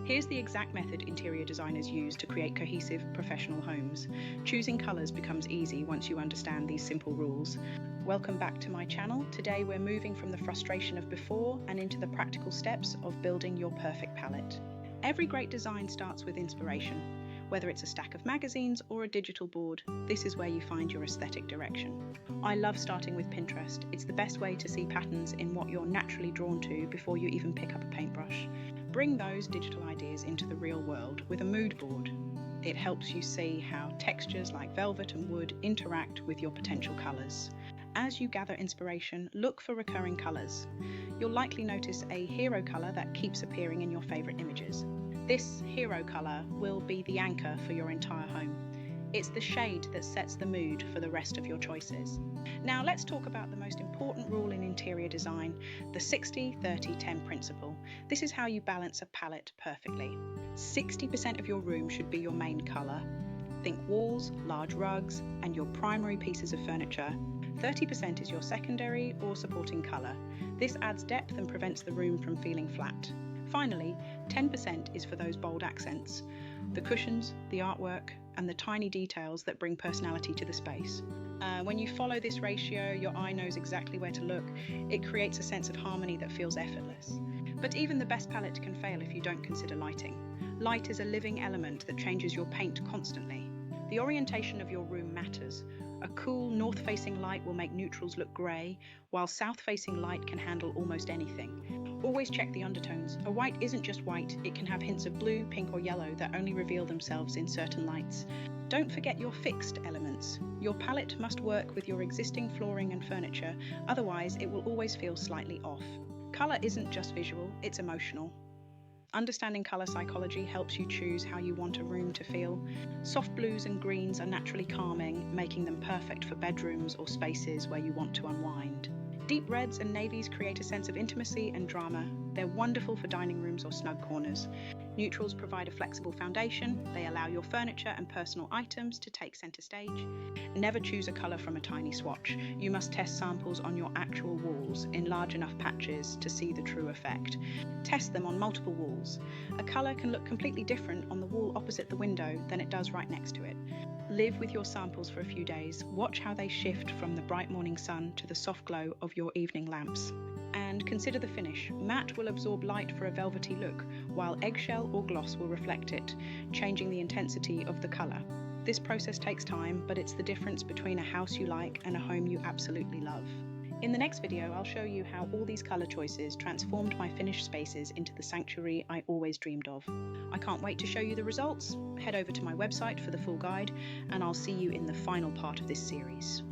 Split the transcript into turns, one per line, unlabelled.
Here's the exact method interior designers use to create cohesive, professional homes. Choosing colours becomes easy once you understand these simple rules. Welcome back to my channel. Today we're moving from the frustration of before and into the practical steps of building your perfect palette. Every great design starts with inspiration. Whether it's a stack of magazines or a digital board, this is where you find your aesthetic direction. I love starting with Pinterest. It's the best way to see patterns in what you're naturally drawn to before you even pick up a paintbrush. Bring those digital ideas into the real world with a mood board. It helps you see how textures like velvet and wood interact with your potential colours. As you gather inspiration, look for recurring colours. You'll likely notice a hero colour that keeps appearing in your favourite images. This hero colour will be the anchor for your entire home. It's the shade that sets the mood for the rest of your choices. Now let's talk about the most important rule in interior design, the 60-30-10 principle. This is how you balance a palette perfectly. 60% of your room should be your main colour. Think walls, large rugs, and your primary pieces of furniture. 30% is your secondary or supporting colour. This adds depth and prevents the room from feeling flat. Finally, 10% is for those bold accents, the cushions, the artwork, and the tiny details that bring personality to the space. When you follow this ratio, your eye knows exactly where to look. It creates a sense of harmony that feels effortless. But even the best palette can fail if you don't consider lighting. Light is a living element that changes your paint constantly. The orientation of your room matters. A cool north-facing light will make neutrals look grey, while south-facing light can handle almost anything. Always check the undertones. A white isn't just white, it can have hints of blue, pink or yellow that only reveal themselves in certain lights. Don't forget your fixed elements. Your palette must work with your existing flooring and furniture, otherwise it will always feel slightly off. Colour isn't just visual, it's emotional. Understanding colour psychology helps you choose how you want a room to feel. Soft blues and greens are naturally calming, making them perfect for bedrooms or spaces where you want to unwind. Deep reds and navies create a sense of intimacy and drama. They're wonderful for dining rooms or snug corners. Neutrals provide a flexible foundation. They allow your furniture and personal items to take centre stage. Never choose a colour from a tiny swatch. You must test samples on your actual walls in large enough patches to see the true effect. Test them on multiple walls. A colour can look completely different on the wall opposite the window than it does right next to it. Live with your samples for a few days. Watch how they shift from the bright morning sun to the soft glow of your evening lamps. And consider the finish. Matte will absorb light for a velvety look, while eggshell or gloss will reflect it, changing the intensity of the colour. This process takes time, but it's the difference between a house you like and a home you absolutely love. In the next video, I'll show you how all these colour choices transformed my finished spaces into the sanctuary I always dreamed of. I can't wait to show you the results. Head over to my website for the full guide, and I'll see you in the final part of this series.